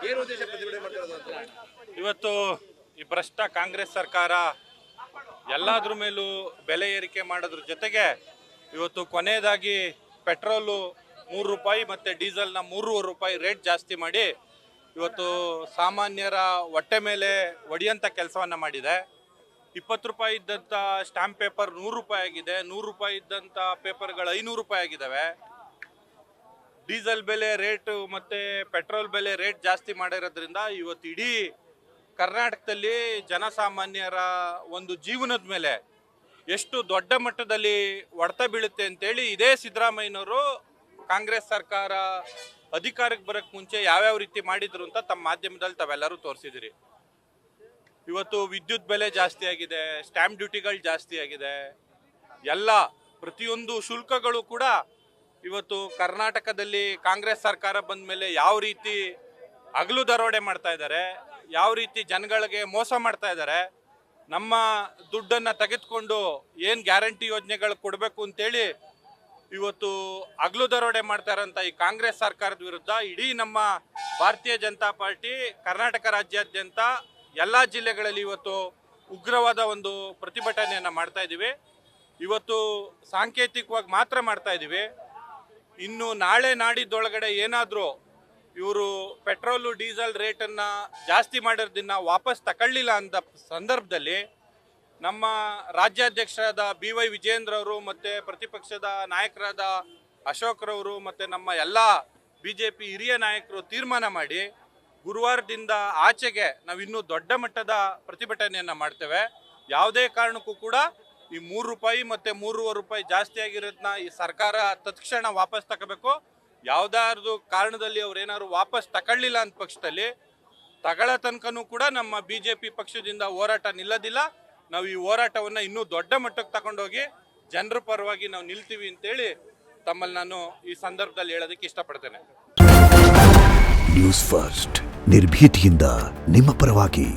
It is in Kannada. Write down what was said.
ಏನು ಉದ್ದೇಶ ಪ್ರತಿಭಟನೆ ಮಾಡ್ತಿರೋದು ಅಂತ? ಇವತ್ತು ಈ ಭ್ರಷ್ಟ ಕಾಂಗ್ರೆಸ್ ಸರ್ಕಾರ ಎಲ್ಲಾದ್ರ ಮೇಲೂ ಬೆಲೆ ಏರಿಕೆ ಮಾಡೋದ್ರ ಜೊತೆಗೆ ಇವತ್ತು ಕೊನೆಯದಾಗಿ ಪೆಟ್ರೋಲು 3 ರೂಪಾಯಿ ಮತ್ತು ಡೀಸೆಲ್ನ 3.5 ರೂಪಾಯಿ ರೇಟ್ ಜಾಸ್ತಿ ಮಾಡಿ ಇವತ್ತು ಸಾಮಾನ್ಯರ ಹೊಟ್ಟೆ ಮೇಲೆ ಒಡೆಯಂಥ ಕೆಲಸವನ್ನು ಮಾಡಿದೆ. 20 ರೂಪಾಯಿ ಇದ್ದಂಥ ಸ್ಟಾಂಪ್ ಪೇಪರ್ 100 ರೂಪಾಯಿ ಆಗಿದೆ. 100 ರೂಪಾಯಿ ಇದ್ದಂಥ ಪೇಪರ್ಗಳು 500 ರೂಪಾಯಿ ಆಗಿದ್ದಾವೆ. ಡೀಸೆಲ್ ಬೆಲೆ ರೇಟು ಮತ್ತು ಪೆಟ್ರೋಲ್ ಬೆಲೆ ರೇಟ್ ಜಾಸ್ತಿ ಮಾಡಿರೋದ್ರಿಂದ ಇವತ್ತು ಇಡೀ ಕರ್ನಾಟಕದಲ್ಲಿ ಜನಸಾಮಾನ್ಯರ ಒಂದು ಜೀವನದ ಮೇಲೆ ಎಷ್ಟು ದೊಡ್ಡ ಮಟ್ಟದಲ್ಲಿ ಹೊಡೆತ ಬೀಳುತ್ತೆ ಅಂತೇಳಿ ಇದೇ ಸಿದ್ದರಾಮಯ್ಯನವರು ಕಾಂಗ್ರೆಸ್ ಸರ್ಕಾರ ಅಧಿಕಾರಕ್ಕೆ ಬರೋಕ್ಕೆ ಮುಂಚೆ ಯಾವ್ಯಾವ ರೀತಿ ಮಾಡಿದ್ರು ಅಂತ ತಮ್ಮ ಮಾಧ್ಯಮದಲ್ಲಿ ತಾವೆಲ್ಲರೂ ತೋರಿಸಿದಿರಿ. ಇವತ್ತು ವಿದ್ಯುತ್ ಬೆಲೆ ಜಾಸ್ತಿ ಆಗಿದೆ, ಸ್ಟ್ಯಾಂಪ್ ಡ್ಯೂಟಿಗಳು ಜಾಸ್ತಿ ಆಗಿದೆ, ಎಲ್ಲ ಪ್ರತಿಯೊಂದು ಶುಲ್ಕಗಳು ಕೂಡ ಇವತ್ತು ಕರ್ನಾಟಕದಲ್ಲಿ ಕಾಂಗ್ರೆಸ್ ಸರ್ಕಾರ ಬಂದ ಮೇಲೆ ಯಾವ ರೀತಿ ಹಗಲು ದರೋಡೆ ಮಾಡ್ತಾ ಇದ್ದಾರೆ, ಯಾವ ರೀತಿ ಜನಗಳಿಗೆ ಮೋಸ ಮಾಡ್ತಾ ಇದ್ದಾರೆ, ನಮ್ಮ ದುಡ್ಡನ್ನು ತೆಗೆದುಕೊಂಡು ಏನು ಗ್ಯಾರಂಟಿ ಯೋಜನೆಗಳು ಕೊಡಬೇಕು ಅಂತೇಳಿ ಇವತ್ತು ಹಗಲು ದರೋಡೆ ಮಾಡ್ತಾರಂತ ಈ ಕಾಂಗ್ರೆಸ್ ಸರ್ಕಾರದ ವಿರುದ್ಧ ಇಡೀ ನಮ್ಮ ಭಾರತೀಯ ಜನತಾ ಪಾರ್ಟಿ ಕರ್ನಾಟಕ ರಾಜ್ಯಾದ್ಯಂತ ಎಲ್ಲ ಜಿಲ್ಲೆಗಳಲ್ಲಿ ಇವತ್ತು ಉಗ್ರವಾದ ಒಂದು ಪ್ರತಿಭಟನೆಯನ್ನು ಮಾಡ್ತಾ ಇದ್ದೀವಿ. ಇವತ್ತು ಸಾಂಕೇತಿಕವಾಗಿ ಮಾತ್ರ ಮಾಡ್ತಾ ಇದ್ದೀವಿ. ಇನ್ನು ನಾಳೆ ನಾಡಿದ್ದೊಳಗಡೆ ಏನಾದರೂ ಇವರು ಪೆಟ್ರೋಲು ಡೀಸೆಲ್ ರೇಟನ್ನು ಜಾಸ್ತಿ ಮಾಡೋದನ್ನ ವಾಪಸ್ ತಗೊಳ್ಳಿಲ್ಲ ಅಂತ ಸಂದರ್ಭದಲ್ಲಿ ನಮ್ಮ ರಾಜ್ಯಾಧ್ಯಕ್ಷರಾದ BY ವಿಜೇಂದ್ರ ಅವರು ಮತ್ತು ಪ್ರತಿಪಕ್ಷದ ನಾಯಕರಾದ ಅಶೋಕ್ರವರು ಮತ್ತು ನಮ್ಮ ಎಲ್ಲ BJP ಹಿರಿಯ ನಾಯಕರು ತೀರ್ಮಾನ ಮಾಡಿ ಗುರುವಾರದಿಂದ ಆಚೆಗೆ ನಾವು ಇನ್ನೂ ದೊಡ್ಡ ಮಟ್ಟದ ಪ್ರತಿಭಟನೆಯನ್ನು ಮಾಡ್ತೇವೆ. ಯಾವುದೇ ಕಾರಣಕ್ಕೂ ಕೂಡ ಈ 3 ರೂಪಾಯಿ ಮತ್ತು 3.5 ರೂಪಾಯಿ ಜಾಸ್ತಿ ಆಗಿರೋದನ್ನ ಈ ಸರ್ಕಾರ ತತ್ಕ್ಷಣ ವಾಪಸ್ ತಗೋಬೇಕು. ಯಾವುದಾದ್ರು ಕಾರಣದಲ್ಲಿ ಅವ್ರೇನಾದ್ರು ವಾಪಸ್ ತಗೊಳ್ಳಿಲ್ಲ ಅಂತ ಪಕ್ಷದಲ್ಲಿ ತಗೊಳ್ಳೋ ತನಕನೂ ಕೂಡ ನಮ್ಮ BJP ಪಕ್ಷದಿಂದ ಹೋರಾಟ ನಿಲ್ಲೋದಿಲ್ಲ. ನಾವು ಈ ಹೋರಾಟವನ್ನು ಇನ್ನೂ ದೊಡ್ಡ ಮಟ್ಟಕ್ಕೆ ತಗೊಂಡೋಗಿ ಜನರ ಪರವಾಗಿ ನಾವು ನಿಲ್ತೀವಿ ಅಂತೇಳಿ ತಮ್ಮಲ್ಲಿ ನಾನು ಈ ಸಂದರ್ಭದಲ್ಲಿ ಹೇಳೋದಕ್ಕೆ ಇಷ್ಟಪಡ್ತೇನೆ. ನ್ಯೂಸ್ ಫಸ್ಟ್ ನಿರ್ಭೀತಿಯಿಂದ ನಿಮ್ಮ ಪರವಾಗಿ.